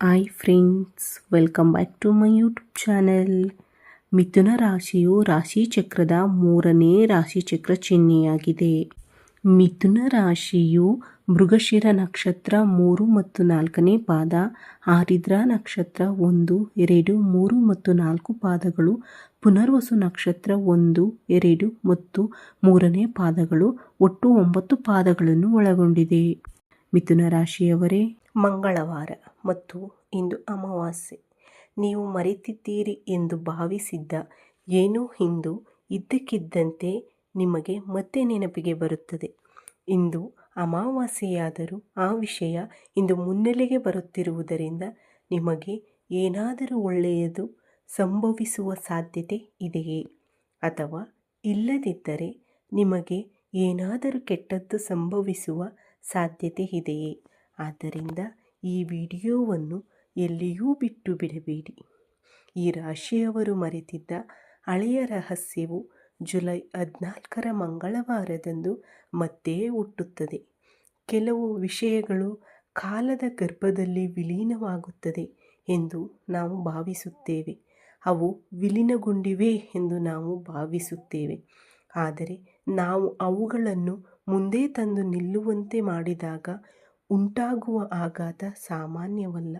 Hi friends, welcome back to my YouTube channel. ಮಿಥುನ ರಾಶಿಯು ರಾಶಿಚಕ್ರದ 3ನೇ ರಾಶಿಚಕ್ರ ಚಿಹ್ನೆಯಾಗಿದೆ. ಮಿಥುನ ರಾಶಿಯು ಮೃಗಶಿರ ನಕ್ಷತ್ರ 3 ಮತ್ತು 4ನೇ ಪಾದ, ಆರಿದ್ರ ನಕ್ಷತ್ರ 1, 2, 3 ಮತ್ತು 4 ಪಾದಗಳು, ಪುನರ್ವಸು ನಕ್ಷತ್ರ 1, 2 ಮತ್ತು 3ನೇ ಪಾದಗಳು, ಒಟ್ಟು 9 ಪಾದಗಳನ್ನು ಒಳಗೊಂಡಿದೆ. ಮಿಥುನ ರಾಶಿಯವರೇ, ಮಂಗಳವಾರ ಮತ್ತು ಇಂದು ಅಮಾವಾಸ್ಯೆ. ನೀವು ಮರೆತಿದ್ದೀರಿ ಎಂದು ಭಾವಿಸಿದ್ದ ಏನೋ ಇಂದು ಇದ್ದಕ್ಕಿದ್ದಂತೆ ನಿಮಗೆ ಮತ್ತೆ ನೆನಪಿಗೆ ಬರುತ್ತದೆ. ಇಂದು ಅಮಾವಾಸ್ಯೆಯಾದರೂ ಆ ವಿಷಯ ಇಂದು ಮುನ್ನೆಲೆಗೆ ಬರುತ್ತಿರುವುದರಿಂದ ನಿಮಗೆ ಏನಾದರೂ ಒಳ್ಳೆಯದು ಸಂಭವಿಸುವ ಸಾಧ್ಯತೆ ಇದೆಯೇ? ಅಥವಾ ಇಲ್ಲದಿದ್ದರೆ ನಿಮಗೆ ಏನಾದರೂ ಕೆಟ್ಟದ್ದು ಸಂಭವಿಸುವ ಸಾಧ್ಯತೆ ಇದೆಯೇ? ಆದ್ದರಿಂದ ಈ ವಿಡಿಯೋವನ್ನು ಎಲ್ಲಿಯೂ ಬಿಟ್ಟು ಬಿಡಬೇಡಿ. ಈ ರಾಶಿಯವರು ಮರೆತಿದ್ದ ಹಳೆಯ ರಹಸ್ಯವು ಜುಲೈ 14ರ ಮಂಗಳವಾರದಂದು ಮತ್ತೆ ಹುಟ್ಟುತ್ತದೆ. ಕೆಲವು ವಿಷಯಗಳು ಕಾಲದ ಗರ್ಭದಲ್ಲಿ ವಿಲೀನವಾಗುತ್ತದೆ ಎಂದು ನಾವು ಭಾವಿಸುತ್ತೇವೆ. ಅವು ವಿಲೀನಗೊಂಡಿವೆ ಎಂದು ನಾವು ಭಾವಿಸುತ್ತೇವೆ. ಆದರೆ ನಾವು ಅವುಗಳನ್ನು ಮುಂದೆ ತಂದು ನಿಲ್ಲುವಂತೆ ಮಾಡಿದಾಗ ಉಂಟಾಗುವ ಆಘಾತ ಸಾಮಾನ್ಯವಲ್ಲ.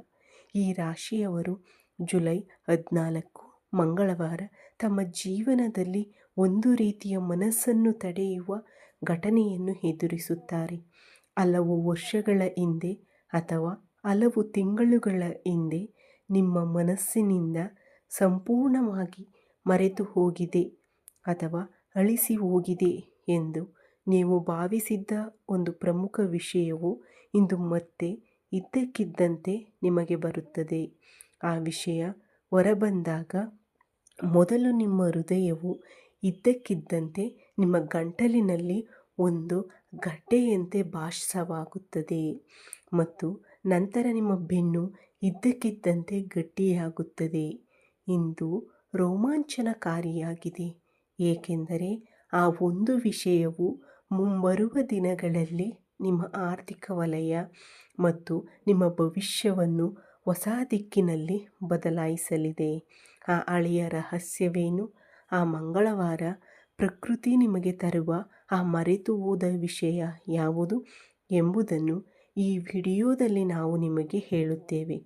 ಈ ರಾಶಿಯವರು ಜುಲೈ 14 ಮಂಗಳವಾರ ತಮ್ಮ ಜೀವನದಲ್ಲಿ ಒಂದು ರೀತಿಯ ಮನಸ್ಸನ್ನು ತಡೆಯುವ ಘಟನೆಯನ್ನು ಎದುರಿಸುತ್ತಾರೆ. ಹಲವು ವರ್ಷಗಳ ಹಿಂದೆ ಅಥವಾ ಹಲವು ತಿಂಗಳುಗಳ ಹಿಂದೆ ನಿಮ್ಮ ಮನಸ್ಸಿನಿಂದ ಸಂಪೂರ್ಣವಾಗಿ ಮರೆತು ಹೋಗಿದೆ ಅಥವಾ ಅಳಿಸಿ ಹೋಗಿದೆ ಎಂದು ನೀವು ಭಾವಿಸಿದ್ದ ಒಂದು ಪ್ರಮುಖ ವಿಷಯವು ಇಂದು ಮತ್ತೆ ಇದ್ದಕ್ಕಿದ್ದಂತೆ ನಿಮಗೆ ಬರುತ್ತದೆ. ಆ ವಿಷಯ ಹೊರಬಂದಾಗ ಮೊದಲು ನಿಮ್ಮ ಹೃದಯವು ಇದ್ದಕ್ಕಿದ್ದಂತೆ ನಿಮ್ಮ ಗಂಟಲಿನಲ್ಲಿ ಒಂದು ಗಡ್ಡೆಯಂತೆ ಭಾಸವಾಗುತ್ತದೆ ಮತ್ತು ನಂತರ ನಿಮ್ಮ ಬೆನ್ನು ಇದ್ದಕ್ಕಿದ್ದಂತೆ ಗಟ್ಟಿಯಾಗುತ್ತದೆ. ಇಂದು ರೋಮಾಂಚನಕಾರಿಯಾಗಿದೆ, ಏಕೆಂದರೆ ಆ ಒಂದು ವಿಷಯವು ಮುಂಬರುವ ದಿನಗಳಲ್ಲಿ ನಿಮ್ಮ ಆರ್ಥಿಕ ವಲಯ ಮತ್ತು ನಿಮ್ಮ ಭವಿಷ್ಯವನ್ನು ಹೊಸ ದಿಕ್ಕಿನಲ್ಲಿ ಬದಲಾಯಿಸಲಿದೆ. ಆ ಹಳೆಯ ರಹಸ್ಯವೇನು? ಆ ಮಂಗಳವಾರ ಪ್ರಕೃತಿ ನಿಮಗೆ ತರುವ ಆ ಮರೆತು ಹೋದ ವಿಷಯ ಯಾವುದು ಎಂಬುದನ್ನು ಈ ವಿಡಿಯೋದಲ್ಲಿ ನಾವು ನಿಮಗೆ ಹೇಳುತ್ತೇವೆ.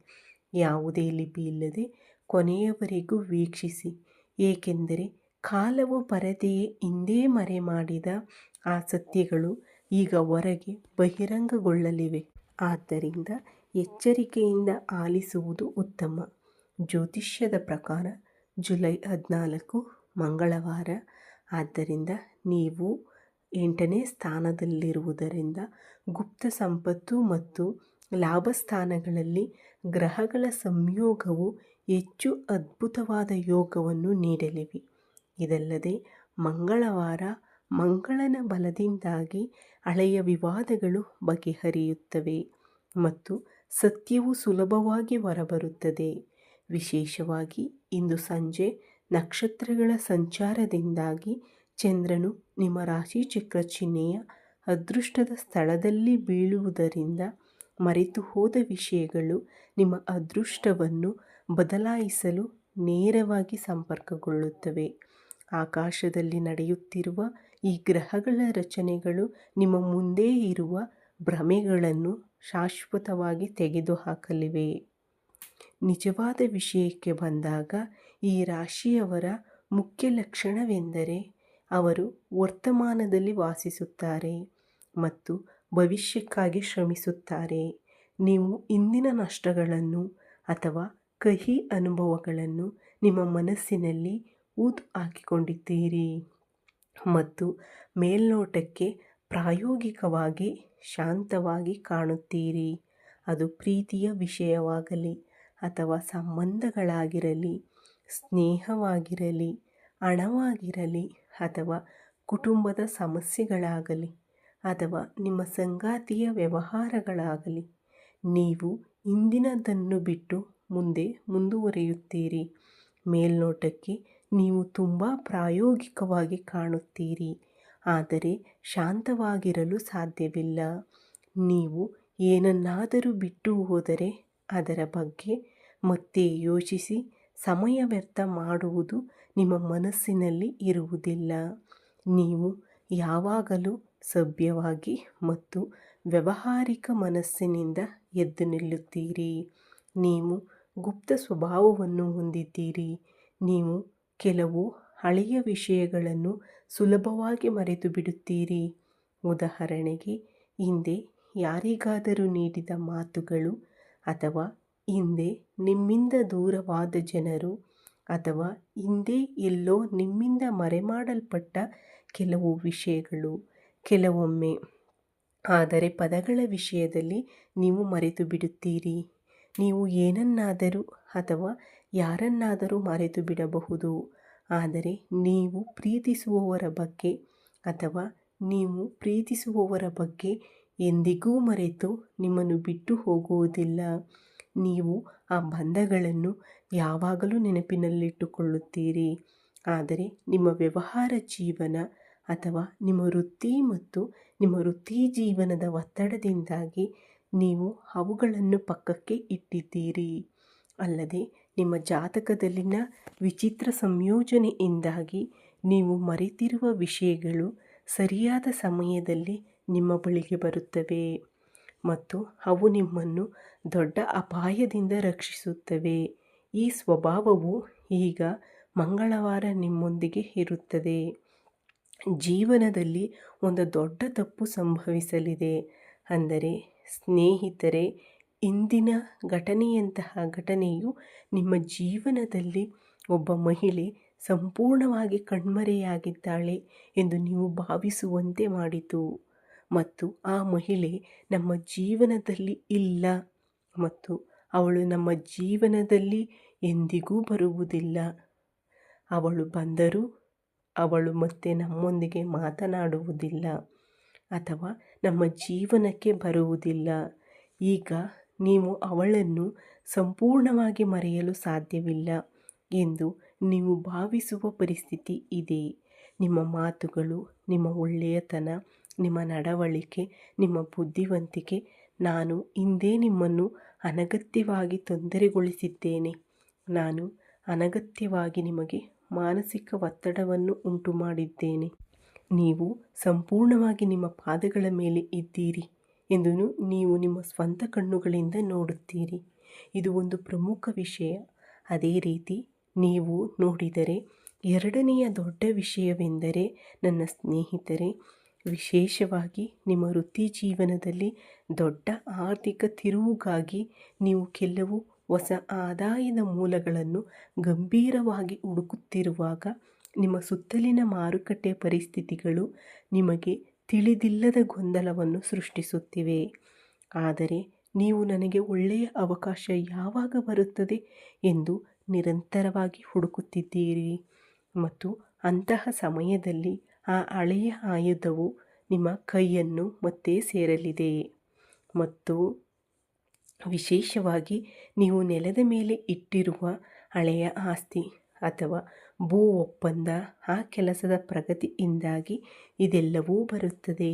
ಯಾವುದೇ ಲಿಪಿ ಇಲ್ಲದೆ ಕೊನೆಯವರೆಗೂ ವೀಕ್ಷಿಸಿ, ಏಕೆಂದರೆ ಕಾಲವು ಪರದೆಯೇ ಹಿಂದೆ ಮರೆಮಾಡಿದ ಆ ಸತ್ಯಗಳು ಈಗ ಹೊರಗೆ ಬಹಿರಂಗಗೊಳ್ಳಲಿವೆ. ಆದ್ದರಿಂದ ಎಚ್ಚರಿಕೆಯಿಂದ ಆಲಿಸುವುದು ಉತ್ತಮ. ಜ್ಯೋತಿಷ್ಯದ ಪ್ರಕಾರ ಜುಲೈ 14 ಮಂಗಳವಾರ. ಆದ್ದರಿಂದ ನೀವು 8ನೇ ಸ್ಥಾನದಲ್ಲಿರುವುದರಿಂದ ಗುಪ್ತ ಸಂಪತ್ತು ಮತ್ತು ಲಾಭ ಸ್ಥಾನಗಳಲ್ಲಿ ಗ್ರಹಗಳ ಸಂಯೋಗವು ಹೆಚ್ಚು ಅದ್ಭುತವಾದ ಯೋಗವನ್ನು ನೀಡಲಿವೆ. ಇದಲ್ಲದೆ ಮಂಗಳವಾರ ಮಂಗಳನ ಬಲದಿಂದಾಗಿ ಹಳೆಯ ವಿವಾದಗಳು ಬಗೆಹರಿಯುತ್ತವೆ ಮತ್ತು ಸತ್ಯವು ಸುಲಭವಾಗಿ ಹೊರಬರುತ್ತದೆ. ವಿಶೇಷವಾಗಿ ಇಂದು ಸಂಜೆ ನಕ್ಷತ್ರಗಳ ಸಂಚಾರದಿಂದಾಗಿ ಚಂದ್ರನು ನಿಮ್ಮ ರಾಶಿಚಕ್ರ ಚಿಹ್ನೆಯ ಅದೃಷ್ಟದ ಸ್ಥಳದಲ್ಲಿ ಬೀಳುವುದರಿಂದ ಮರೆತು ಹೋದ ವಿಷಯಗಳು ನಿಮ್ಮ ಅದೃಷ್ಟವನ್ನು ಬದಲಾಯಿಸಲು ನೇರವಾಗಿ ಸಂಪರ್ಕಗೊಳ್ಳುತ್ತವೆ. ಆಕಾಶದಲ್ಲಿ ನಡೆಯುತ್ತಿರುವ ಈ ಗ್ರಹಗಳ ರಚನೆಗಳು ನಿಮ್ಮ ಮುಂದೆ ಇರುವ ಭ್ರಮೆಗಳನ್ನು ಶಾಶ್ವತವಾಗಿ ತೆಗೆದುಹಾಕಲಿವೆ. ನಿಜವಾದ ವಿಷಯಕ್ಕೆ ಬಂದಾಗ ಈ ರಾಶಿಯವರ ಮುಖ್ಯ ಲಕ್ಷಣವೆಂದರೆ ಅವರು ವರ್ತಮಾನದಲ್ಲಿ ವಾಸಿಸುತ್ತಾರೆ ಮತ್ತು ಭವಿಷ್ಯಕ್ಕಾಗಿ ಶ್ರಮಿಸುತ್ತಾರೆ. ನೀವು ಇಂದಿನ ನಷ್ಟಗಳನ್ನು ಅಥವಾ ಕಹಿ ಅನುಭವಗಳನ್ನು ನಿಮ್ಮ ಮನಸ್ಸಿನಲ್ಲಿ ಊದು ಹಾಕಿಕೊಂಡಿದ್ದೀರಿ ಮತ್ತು ಮೇಲ್ನೋಟಕ್ಕೆ ಪ್ರಾಯೋಗಿಕವಾಗಿ ಶಾಂತವಾಗಿ ಕಾಣುತ್ತೀರಿ. ಅದು ಪ್ರೀತಿಯ ವಿಷಯವಾಗಲಿ ಅಥವಾ ಸಂಬಂಧಗಳಾಗಿರಲಿ, ಸ್ನೇಹವಾಗಿರಲಿ, ಹಣವಾಗಿರಲಿ ಅಥವಾ ಕುಟುಂಬದ ಸಮಸ್ಯೆಗಳಾಗಲಿ ಅಥವಾ ನಿಮ್ಮ ಸಂಗಾತಿಯ ವ್ಯವಹಾರಗಳಾಗಲಿ, ನೀವು ಇಂದಿನದನ್ನು ಬಿಟ್ಟು ಮುಂದೆ ಮುಂದುವರಿಯುತ್ತೀರಿ. ಮೇಲ್ನೋಟಕ್ಕೆ ನೀವು ತುಂಬ ಪ್ರಾಯೋಗಿಕವಾಗಿ ಕಾಣುತ್ತೀರಿ, ಆದರೆ ಶಾಂತವಾಗಿರಲು ಸಾಧ್ಯವಿಲ್ಲ. ನೀವು ಏನನ್ನಾದರೂ ಬಿಟ್ಟು ಹೋದರೆ ಅದರ ಬಗ್ಗೆ ಮತ್ತೆ ಯೋಚಿಸಿ ಸಮಯ ವ್ಯರ್ಥ ಮಾಡುವುದು ನಿಮ್ಮ ಮನಸ್ಸಿನಲ್ಲಿ ಇರುವುದಿಲ್ಲ. ನೀವು ಯಾವಾಗಲೂ ಸಭ್ಯವಾಗಿ ಮತ್ತು ವ್ಯಾವಹಾರಿಕ ಮನಸ್ಸಿನಿಂದ ಎದ್ದು ನಿಲ್ಲುತ್ತೀರಿ. ನೀವು ಗುಪ್ತ ಸ್ವಭಾವವನ್ನು ಹೊಂದಿದ್ದೀರಿ. ನೀವು ಕೆಲವು ಹಳೆಯ ವಿಷಯಗಳನ್ನು ಸುಲಭವಾಗಿ ಮರೆತು ಬಿಡುತ್ತೀರಿ. ಉದಾಹರಣೆಗೆ, ಹಿಂದೆ ಯಾರಿಗಾದರೂ ನೀಡಿದ ಮಾತುಗಳು, ಅಥವಾ ಹಿಂದೆ ನಿಮ್ಮಿಂದ ದೂರವಾದ ಜನರು, ಅಥವಾ ಹಿಂದೆ ಎಲ್ಲೋ ನಿಮ್ಮಿಂದ ಮರೆಮಾಡಲ್ಪಟ್ಟ ಕೆಲವು ವಿಷಯಗಳು. ಕೆಲವೊಮ್ಮೆ ಆದರೆ ಪದಗಳ ವಿಷಯದಲ್ಲಿ ನೀವು ಮರೆತು ಬಿಡುತ್ತೀರಿ. ನೀವು ಏನನ್ನಾದರೂ ಅಥವಾ ಯಾರನ್ನಾದರೂ ಮರೆತು ಬಿಡಬಹುದು, ಆದರೆ ನೀವು ಪ್ರೀತಿಸುವವರ ಬಗ್ಗೆ ಅಥವಾ ನೀವು ಪ್ರೀತಿಸುವವರ ಬಗ್ಗೆ ಎಂದಿಗೂ ಮರೆತು ನಿಮ್ಮನ್ನು ಬಿಟ್ಟು ಹೋಗುವುದಿಲ್ಲ. ನೀವು ಆ ಬಂಧಗಳನ್ನು ಯಾವಾಗಲೂ ನೆನಪಿನಲ್ಲಿಟ್ಟುಕೊಳ್ಳುತ್ತೀರಿ. ಆದರೆ ನಿಮ್ಮ ವ್ಯವಹಾರ ಜೀವನ ಅಥವಾ ನಿಮ್ಮ ವೃತ್ತಿ ಮತ್ತು ನಿಮ್ಮ ವೃತ್ತಿ ಜೀವನದ ಒತ್ತಡದಿಂದಾಗಿ ನೀವು ಅವುಗಳನ್ನು ಪಕ್ಕಕ್ಕೆ ಇಟ್ಟಿದ್ದೀರಿ. ಅಲ್ಲದೆ ನಿಮ್ಮ ಜಾತಕದಲ್ಲಿನ ವಿಚಿತ್ರ ಸಂಯೋಜನೆಯಿಂದಾಗಿ ನೀವು ಮರೆತಿರುವ ವಿಷಯಗಳು ಸರಿಯಾದ ಸಮಯದಲ್ಲಿ ನಿಮ್ಮ ಬಳಿಗೆ ಬರುತ್ತವೆ ಮತ್ತು ಅವು ನಿಮ್ಮನ್ನು ದೊಡ್ಡ ಅಪಾಯದಿಂದ ರಕ್ಷಿಸುತ್ತವೆ. ಈ ಸ್ವಭಾವವು ಈಗ ಮಂಗಳವಾರ ನಿಮ್ಮೊಂದಿಗೆ ಇರುತ್ತದೆ. ಜೀವನದಲ್ಲಿ ಒಂದು ದೊಡ್ಡ ತಪ್ಪು ಸಂಭವಿಸಲಿದೆ. ಅಂದರೆ ಸ್ನೇಹಿತರೆ, ಇಂದಿನ ಘಟನೆಯಂತಹ ಘಟನೆಯು ನಿಮ್ಮ ಜೀವನದಲ್ಲಿ ಒಬ್ಬ ಮಹಿಳೆ ಸಂಪೂರ್ಣವಾಗಿ ಕಣ್ಮರೆಯಾಗಿದ್ದಾಳೆ ಎಂದು ನೀವು ಭಾವಿಸುವಂತೆ ಮಾಡಿತು ಮತ್ತು ಆ ಮಹಿಳೆ ನಮ್ಮ ಜೀವನದಲ್ಲಿ ಇಲ್ಲ ಮತ್ತು ಅವಳು ನಮ್ಮ ಜೀವನದಲ್ಲಿ ಎಂದಿಗೂ ಬರುವುದಿಲ್ಲ. ಅವಳು ಬಂದರೂ ಅವಳು ಮತ್ತೆ ನಮ್ಮೊಂದಿಗೆ ಮಾತನಾಡುವುದಿಲ್ಲ ಅಥವಾ ನಮ್ಮ ಜೀವನಕ್ಕೆ ಬರುವುದಿಲ್ಲ. ಈಗ ನೀವು ಅವಳನ್ನು ಸಂಪೂರ್ಣವಾಗಿ ಮರೆಯಲು ಸಾಧ್ಯವಿಲ್ಲ ಎಂದು ನೀವು ಭಾವಿಸುವ ಪರಿಸ್ಥಿತಿ ಇದೆ. ನಿಮ್ಮ ಮಾತುಗಳು, ನಿಮ್ಮ ಒಳ್ಳೆಯತನ, ನಿಮ್ಮ ನಡವಳಿಕೆ, ನಿಮ್ಮ ಬುದ್ಧಿವಂತಿಕೆ, ನಾನು ಹಿಂದೆ ನಿಮ್ಮನ್ನು ಅನಗತ್ಯವಾಗಿ ತೊಂದರೆಗೊಳಿಸಿದ್ದೇನೆ. ನಾನು ಅನಗತ್ಯವಾಗಿ ನಿಮಗೆ ಮಾನಸಿಕ ಒತ್ತಡವನ್ನು ಉಂಟು ಮಾಡಿದ್ದೇನೆ. ನೀವು ಸಂಪೂರ್ಣವಾಗಿ ನಿಮ್ಮ ಪಾದಗಳ ಮೇಲೆ ಇದ್ದೀರಿ ಎಂದು ನೀವು ನಿಮ್ಮ ಸ್ವಂತ ಕಣ್ಣುಗಳಿಂದ ನೋಡುತ್ತೀರಿ. ಇದು ಒಂದು ಪ್ರಮುಖ ವಿಷಯ. ಅದೇ ರೀತಿ ನೀವು ನೋಡಿದರೆ ಎರಡನೆಯ ದೊಡ್ಡ ವಿಷಯವೆಂದರೆ, ನನ್ನ ಸ್ನೇಹಿತರೆ, ವಿಶೇಷವಾಗಿ ನಿಮ್ಮ ವೃತ್ತಿ ಜೀವನದಲ್ಲಿ ದೊಡ್ಡ ಆರ್ಥಿಕ ತಿರುವುಗಾಗಿ ನೀವು ಕೆಲವು ಹೊಸ ಆದಾಯದ ಮೂಲಗಳನ್ನು ಗಂಭೀರವಾಗಿ ಹುಡುಕುತ್ತಿರುವಾಗ ನಿಮ್ಮ ಸುತ್ತಲಿನ ಮಾರುಕಟ್ಟೆ ಪರಿಸ್ಥಿತಿಗಳು ನಿಮಗೆ ತಿಳಿದಿಲ್ಲದ ಗೊಂದಲವನ್ನು ಸೃಷ್ಟಿಸುತ್ತಿವೆ. ಆದರೆ ನೀವು ನನಗೆ ಒಳ್ಳೆಯ ಅವಕಾಶ ಯಾವಾಗ ಬರುತ್ತದೆ ಎಂದು ನಿರಂತರವಾಗಿ ಹುಡುಕುತ್ತಿದ್ದೀರಿ ಮತ್ತು ಅಂತಹ ಸಮಯದಲ್ಲಿ ಆ ಹಳೆಯ ಆಯುಧವು ನಿಮ್ಮ ಕೈಯನ್ನು ಮತ್ತೆ ಸೇರಲಿದೆ ಮತ್ತು ವಿಶೇಷವಾಗಿ ನೀವು ನೆಲದ ಮೇಲೆ ಇಟ್ಟಿರುವ ಹಳೆಯ ಆಸ್ತಿ ಅಥವಾ ಭೂ ಒಪ್ಪಂದ, ಆ ಕೆಲಸದ ಪ್ರಗತಿಯಿಂದಾಗಿ ಇದೆಲ್ಲವೂ ಬರುತ್ತದೆ.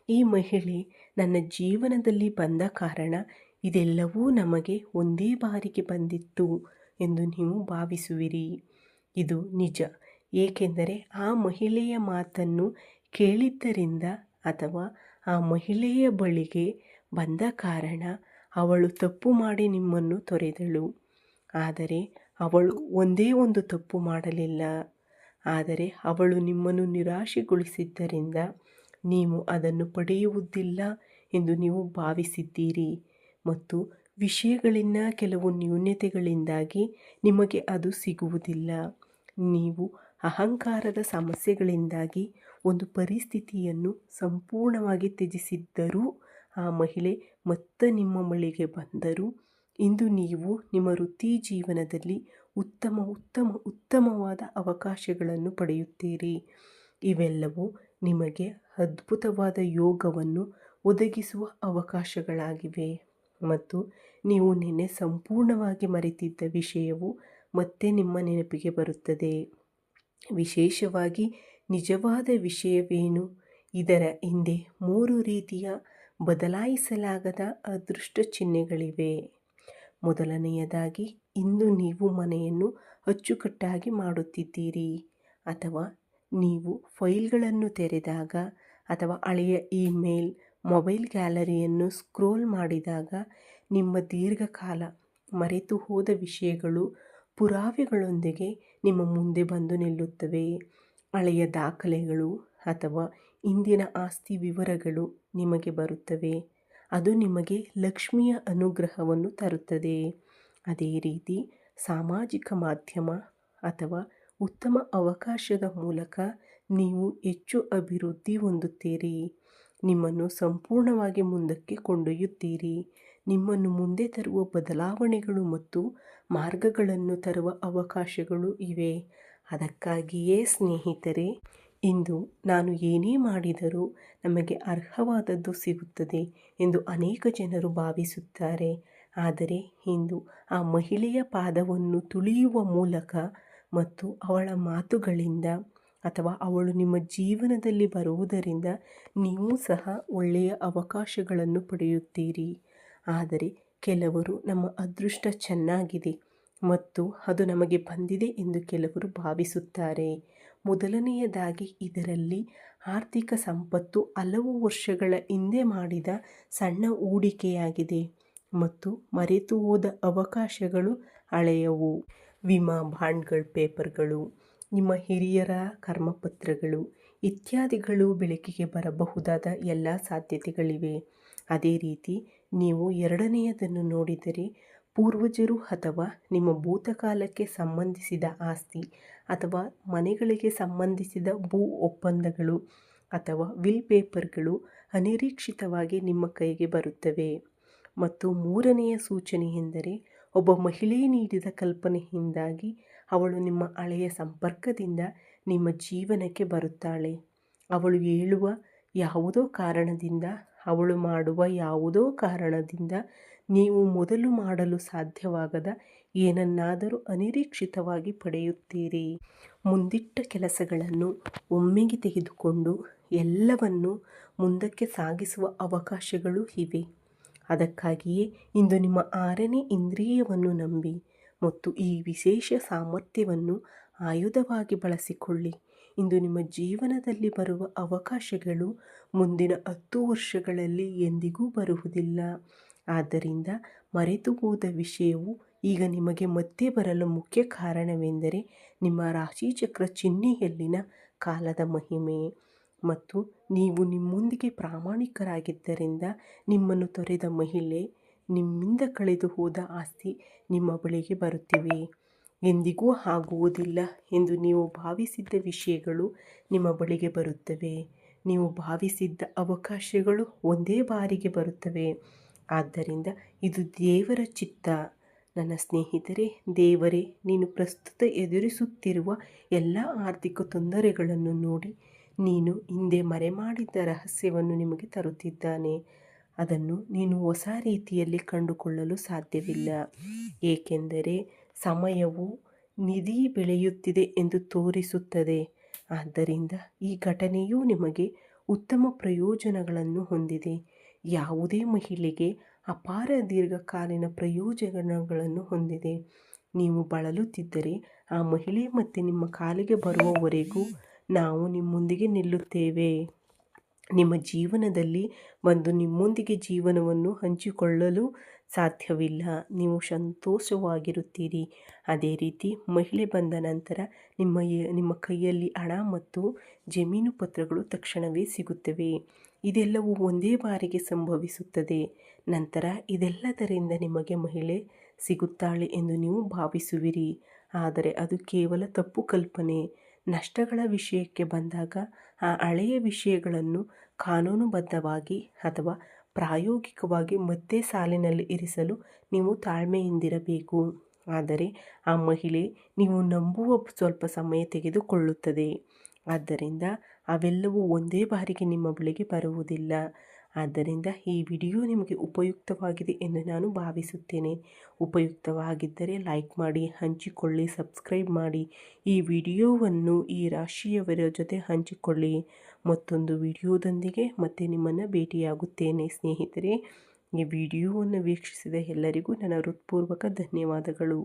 ಈ ಮಹಿಳೆ ನನ್ನ ಜೀವನದಲ್ಲಿ ಬಂದ ಕಾರಣ ಇದೆಲ್ಲವೂ ನಮಗೆ ಒಂದೇ ಬಾರಿಗೆ ಬಂದಿತ್ತು ಎಂದು ನೀವು ಭಾವಿಸುವಿರಿ. ಇದು ನಿಜ, ಏಕೆಂದರೆ ಆ ಮಹಿಳೆಯ ಮಾತನ್ನು ಕೇಳಿದ್ದರಿಂದ ಅಥವಾ ಆ ಮಹಿಳೆಯ ಬಳಿಗೆ ಬಂದ ಕಾರಣ ಅವಳು ತಪ್ಪು ಮಾಡಿ ನಿಮ್ಮನ್ನು ತೊರೆದಳು. ಆದರೆ ಅವಳು ಒಂದೇ ಒಂದು ತಪ್ಪು ಮಾಡಲಿಲ್ಲ, ಆದರೆ ಅವಳು ನಿಮ್ಮನ್ನು ನಿರಾಶೆಗೊಳಿಸಿದ್ದರಿಂದ ನೀವು ಅದನ್ನು ಪಡೆಯುವುದಿಲ್ಲ ಎಂದು ನೀವು ಭಾವಿಸಿದ್ದೀರಿ ಮತ್ತು ವಿಷಯಗಳಿನ ಕೆಲವು ನ್ಯೂನತೆಗಳಿಂದಾಗಿ ನಿಮಗೆ ಅದು ಸಿಗುವುದಿಲ್ಲ. ನೀವು ಅಹಂಕಾರದ ಸಮಸ್ಯೆಗಳಿಂದಾಗಿ ಒಂದು ಪರಿಸ್ಥಿತಿಯನ್ನು ಸಂಪೂರ್ಣವಾಗಿ ತ್ಯಜಿಸಿದ್ದರೂ ಆ ಮಹಿಳೆ ಮತ್ತೆ ನಿಮ್ಮ ಬಳಿಗೆ ಬಂದರು. ಇಂದು ನೀವು ನಿಮ್ಮ ವೃತ್ತಿ ಜೀವನದಲ್ಲಿ ಉತ್ತಮವಾದ ಅವಕಾಶಗಳನ್ನು ಪಡೆಯುತ್ತೀರಿ. ಇವೆಲ್ಲವೂ ನಿಮಗೆ ಅದ್ಭುತವಾದ ಯೋಗವನ್ನು ಒದಗಿಸುವ ಅವಕಾಶಗಳಾಗಿವೆ ಮತ್ತು ನೀವು ನಿನ್ನೆ ಸಂಪೂರ್ಣವಾಗಿ ಮರೆತಿದ್ದ ವಿಷಯವು ಮತ್ತೆ ನಿಮ್ಮ ನೆನಪಿಗೆ ಬರುತ್ತದೆ. ವಿಶೇಷವಾಗಿ ನಿಜವಾದ ವಿಷಯವೇನು? ಇದರ ಹಿಂದೆ 3 ರೀತಿಯ ಬದಲಾಯಿಸಲಾಗದ ಅದೃಷ್ಟ ಚಿಹ್ನೆಗಳಿವೆ. ಮೊದಲನೆಯದಾಗಿ, ಇಂದು ನೀವು ಮನೆಯನ್ನು ಅಚ್ಚುಕಟ್ಟಾಗಿ ಮಾಡುತ್ತಿದ್ದೀರಿ, ಅಥವಾ ನೀವು ಫೈಲ್ಗಳನ್ನು ತೆರೆದಾಗ ಅಥವಾ ಹಳೆಯ ಇಮೇಲ್, ಮೊಬೈಲ್ ಗ್ಯಾಲರಿಯನ್ನು ಸ್ಕ್ರೋಲ್ ಮಾಡಿದಾಗ ನಿಮ್ಮ ದೀರ್ಘಕಾಲ ಮರೆತು ಹೋದ ವಿಷಯಗಳು ಪುರಾವೆಗಳೊಂದಿಗೆ ನಿಮ್ಮ ಮುಂದೆ ಬಂದು ನಿಲ್ಲುತ್ತವೆ. ಹಳೆಯ ದಾಖಲೆಗಳು ಅಥವಾ ಇಂದಿನ ಆಸ್ತಿ ವಿವರಗಳು ನಿಮಗೆ ಬರುತ್ತವೆ. ಅದು ನಿಮಗೆ ಲಕ್ಷ್ಮಿಯ ಅನುಗ್ರಹವನ್ನು ತರುತ್ತದೆ. ಅದೇ ರೀತಿ ಸಾಮಾಜಿಕ ಮಾಧ್ಯಮ ಅಥವಾ ಉತ್ತಮ ಅವಕಾಶದ ಮೂಲಕ ನೀವು ಹೆಚ್ಚು ಅಭಿವೃದ್ಧಿ ಹೊಂದುತ್ತೀರಿ. ನಿಮ್ಮನ್ನು ಸಂಪೂರ್ಣವಾಗಿ ಮುಂದಕ್ಕೆ ಕೊಂಡೊಯ್ಯುತ್ತೀರಿ. ನಿಮ್ಮನ್ನು ಮುಂದೆ ತರುವ ಬದಲಾವಣೆಗಳು ಮತ್ತು ಮಾರ್ಗಗಳನ್ನು ತರುವ ಅವಕಾಶಗಳು ಇವೆ. ಅದಕ್ಕಾಗಿಯೇ ಸ್ನೇಹಿತರೆ, ಇಂದು ನಾನು ಏನೇ ಮಾಡಿದರೂ ನಮಗೆ ಅರ್ಹವಾದದ್ದು ಸಿಗುತ್ತದೆ ಎಂದು ಅನೇಕ ಜನರು ಭಾವಿಸುತ್ತಾರೆ. ಆದರೆ ಇಂದು ಆ ಮಹಿಳೆಯ ಪಾದವನ್ನು ತುಳಿಯುವ ಮೂಲಕ ಮತ್ತು ಅವಳ ಮಾತುಗಳಿಂದ ಅಥವಾ ಅವಳು ನಿಮ್ಮ ಜೀವನದಲ್ಲಿ ಬರುವುದರಿಂದ ನೀವು ಸಹ ಒಳ್ಳೆಯ ಅವಕಾಶಗಳನ್ನು ಪಡೆಯುತ್ತೀರಿ. ಆದರೆ ಕೆಲವರು ನಮ್ಮ ಅದೃಷ್ಟ ಚೆನ್ನಾಗಿದೆ ಮತ್ತು ಅದು ನಮಗೆ ಬಂದಿದೆ ಎಂದು ಕೆಲವರು ಭಾವಿಸುತ್ತಾರೆ. ಮೊದಲನೆಯದಾಗಿ, ಇದರಲ್ಲಿ ಆರ್ಥಿಕ ಸಂಪತ್ತು ಹಲವು ವರ್ಷಗಳ ಹಿಂದೆ ಮಾಡಿದ ಸಣ್ಣ ಹೂಡಿಕೆಯಾಗಿದೆ ಮತ್ತು ಮರೆತು ಹೋದ ಅವಕಾಶಗಳು ಹಳೆಯವು. ವಿಮಾ ಬಾಂಡ್ಗಳ ಪೇಪರ್ಗಳು, ನಿಮ್ಮ ಹಿರಿಯರ ಕರ್ಮಪತ್ರಗಳು ಇತ್ಯಾದಿಗಳು ಬೆಳಕಿಗೆ ಬರಬಹುದಾದ ಎಲ್ಲ ಸಾಧ್ಯತೆಗಳಿವೆ. ಅದೇ ರೀತಿ ನೀವು ಎರಡನೆಯದನ್ನು ನೋಡಿದರೆ, ಪೂರ್ವಜರು ಅಥವಾ ನಿಮ್ಮ ಭೂತಕಾಲಕ್ಕೆ ಸಂಬಂಧಿಸಿದ ಆಸ್ತಿ ಅಥವಾ ಮನೆಗಳಿಗೆ ಸಂಬಂಧಿಸಿದ ಭೂ ಒಪ್ಪಂದಗಳು ಅಥವಾ ವಿಲ್ ಪೇಪರ್ಗಳು ಅನಿರೀಕ್ಷಿತವಾಗಿ ನಿಮ್ಮ ಕೈಗೆ ಬರುತ್ತವೆ. ಮತ್ತು ಮೂರನೆಯ ಸೂಚನೆ ಎಂದರೆ, ಒಬ್ಬ ಮಹಿಳೆ ನೀಡಿದ ಕಲ್ಪನೆಯಿಂದಾಗಿ ಅವಳು ನಿಮ್ಮ ಹಳೆಯ ಸಂಪರ್ಕದಿಂದ ನಿಮ್ಮ ಜೀವನಕ್ಕೆ ಬರುತ್ತಾಳೆ. ಅವಳು ಹೇಳುವ ಯಾವುದೋ ಕಾರಣದಿಂದ, ಅವಳು ಮಾಡುವ ಯಾವುದೋ ಕಾರಣದಿಂದ ನೀವು ಮೊದಲು ಮಾಡಲು ಸಾಧ್ಯವಾಗದ ಏನನ್ನಾದರೂ ಅನಿರೀಕ್ಷಿತವಾಗಿ ಪಡೆಯುತ್ತೀರಿ. ಮುಂದಿಟ್ಟ ಕೆಲಸಗಳನ್ನು ಒಮ್ಮೆಗೆ ತೆಗೆದುಕೊಂಡು ಎಲ್ಲವನ್ನೂ ಮುಂದಕ್ಕೆ ಸಾಗಿಸುವ ಅವಕಾಶಗಳು ಇವೆ. ಅದಕ್ಕಾಗಿಯೇ ಇಂದು ನಿಮ್ಮ 6ನೇ ಇಂದ್ರಿಯವನ್ನು ನಂಬಿ ಮತ್ತು ಈ ವಿಶೇಷ ಸಾಮರ್ಥ್ಯವನ್ನು ಆಯುಧವಾಗಿ ಬಳಸಿಕೊಳ್ಳಿ. ಇಂದು ನಿಮ್ಮ ಜೀವನದಲ್ಲಿ ಬರುವ ಅವಕಾಶಗಳು ಮುಂದಿನ 10 ವರ್ಷಗಳಲ್ಲಿ ಎಂದಿಗೂ ಬರುವುದಿಲ್ಲ. ಆದ್ದರಿಂದ ಮರೆತು ಹೋದ ವಿಷಯವು ಈಗ ನಿಮಗೆ ಮತ್ತೆ ಬರಲು ಮುಖ್ಯ ಕಾರಣವೆಂದರೆ ನಿಮ್ಮ ರಾಶಿಚಕ್ರ ಚಿಹ್ನೆಯಲ್ಲಿನ ಕಾಲದ ಮಹಿಮೆ. ಮತ್ತು ನೀವು ನಿಮ್ಮೊಂದಿಗೆ ಪ್ರಾಮಾಣಿಕರಾಗಿದ್ದರಿಂದ ನಿಮ್ಮನ್ನು ತೊರೆದ ಮಹಿಳೆ, ನಿಮ್ಮಿಂದ ಕಳೆದು ಹೋದ ಆಸ್ತಿ ನಿಮ್ಮ ಬಳಿಗೆ ಬರುತ್ತಿವೆ. ಎಂದಿಗೂ ಆಗುವುದಿಲ್ಲ ಎಂದು ನೀವು ಭಾವಿಸಿದ್ದ ವಿಷಯಗಳು ನಿಮ್ಮ ಬಳಿಗೆ ಬರುತ್ತವೆ. ನೀವು ಭಾವಿಸಿದ್ದ ಅವಕಾಶಗಳು ಒಂದೇ ಬಾರಿಗೆ ಬರುತ್ತವೆ. ಆದ್ದರಿಂದ ಇದು ದೇವರ ಚಿತ್ತ. ನನ್ನ ಸ್ನೇಹಿತರೆ, ದೇವರೇ ನೀನು ಪ್ರಸ್ತುತ ಎದುರಿಸುತ್ತಿರುವ ಎಲ್ಲ ಆರ್ಥಿಕ ತೊಂದರೆಗಳನ್ನು ನೋಡಿ ನೀನು ಹಿಂದೆ ಮರೆಮಾಡಿದ್ದ ರಹಸ್ಯವನ್ನು ನಿಮಗೆ ತರುತ್ತಿದ್ದಾನೆ. ಅದನ್ನು ನೀನು ಹೊಸ ರೀತಿಯಲ್ಲಿ ಕಂಡುಕೊಳ್ಳಲು ಸಾಧ್ಯವಿಲ್ಲ, ಏಕೆಂದರೆ ಸಮಯವು ನಿಧಿ ಬೆಳೆಯುತ್ತಿದೆ ಎಂದು ತೋರಿಸುತ್ತದೆ. ಆದ್ದರಿಂದ ಈ ಘಟನೆಯು ನಿಮಗೆ ಉತ್ತಮ ಪ್ರಯೋಜನಗಳನ್ನು ಹೊಂದಿದೆ. ಯಾವುದೇ ಮಹಿಳೆಗೆ ಅಪಾರ ದೀರ್ಘಕಾಲೀನ ಪ್ರಯೋಜನಗಳನ್ನು ಹೊಂದಿದೆ. ನೀವು ಬಳಲುತ್ತಿದ್ದರೆ ಆ ಮಹಿಳೆ ಮತ್ತೆ ನಿಮ್ಮ ಕಾಲಿಗೆ ಬರುವವರೆಗೂ ನಾವು ನಿಮ್ಮೊಂದಿಗೆ ನಿಲ್ಲುತ್ತೇವೆ. ನಿಮ್ಮ ಜೀವನದಲ್ಲಿ ಬಂದು ನಿಮ್ಮೊಂದಿಗೆ ಜೀವನವನ್ನು ಹಂಚಿಕೊಳ್ಳಲು ಸಾಧ್ಯವಿಲ್ಲ. ನೀವು ಸಂತೋಷವಾಗಿರುತ್ತೀರಿ. ಅದೇ ರೀತಿ ಮಹಿಳೆ ಬಂದ ನಂತರ ನಿಮ್ಮ ಕೈಯಲ್ಲಿ ಹಣ ಮತ್ತು ಜಮೀನು ಪತ್ರಗಳು ತಕ್ಷಣವೇ ಸಿಗುತ್ತವೆ. ಇದೆಲ್ಲವೂ ಒಂದೇ ಬಾರಿಗೆ ಸಂಭವಿಸುತ್ತದೆ. ನಂತರ ಇದೆಲ್ಲದರಿಂದ ನಿಮಗೆ ಮಹಿಳೆ ಸಿಗುತ್ತಾಳೆ ಎಂದು ನೀವು ಭಾವಿಸುವಿರಿ. ಆದರೆ ಅದು ಕೇವಲ ತಪ್ಪು ಕಲ್ಪನೆ. ನಷ್ಟಗಳ ವಿಷಯಕ್ಕೆ ಬಂದಾಗ ಆ ಹಳೆಯ ವಿಷಯಗಳನ್ನು ಕಾನೂನುಬದ್ಧವಾಗಿ ಅಥವಾ ಪ್ರಾಯೋಗಿಕವಾಗಿ ಮತ್ತೆ ಸಾಲಿನಲ್ಲಿ ಇರಿಸಲು ನೀವು ತಾಳ್ಮೆಯಿಂದಿರಬೇಕು. ಆದರೆ ಆ ಮಹಿಳೆ ನೀವು ನಂಬುವ ಸ್ವಲ್ಪ ಸಮಯ ತೆಗೆದುಕೊಳ್ಳುತ್ತದೆ. ಆದ್ದರಿಂದ ಅವೆಲ್ಲವೂ ಒಂದೇ ಬಾರಿಗೆ ನಿಮ್ಮ ಬಳಿಗೆ ಬರುವುದಿಲ್ಲ. ಆದ್ದರಿಂದ ಈ ವಿಡಿಯೋ ನಿಮಗೆ ಉಪಯುಕ್ತವಾಗಿದೆ ಎಂದು ನಾನು ಭಾವಿಸುತ್ತೇನೆ. ಉಪಯುಕ್ತವಾಗಿದ್ದರೆ ಲೈಕ್ ಮಾಡಿ, ಹಂಚಿಕೊಳ್ಳಿ, ಸಬ್ಸ್ಕ್ರೈಬ್ ಮಾಡಿ. ಈ ವಿಡಿಯೋವನ್ನು ಈ ರಾಶಿಯವರ ಜೊತೆ ಹಂಚಿಕೊಳ್ಳಿ. ಮತ್ತೊಂದು ವಿಡಿಯೋದೊಂದಿಗೆ ಮತ್ತೆ ನಿಮ್ಮನ್ನು ಭೇಟಿಯಾಗುತ್ತೇನೆ ಸ್ನೇಹಿತರೆ. ಈ ವಿಡಿಯೋವನ್ನು ವೀಕ್ಷಿಸಿದ ಎಲ್ಲರಿಗೂ ನನ್ನ ಹೃತ್ಪೂರ್ವಕ ಧನ್ಯವಾದಗಳು.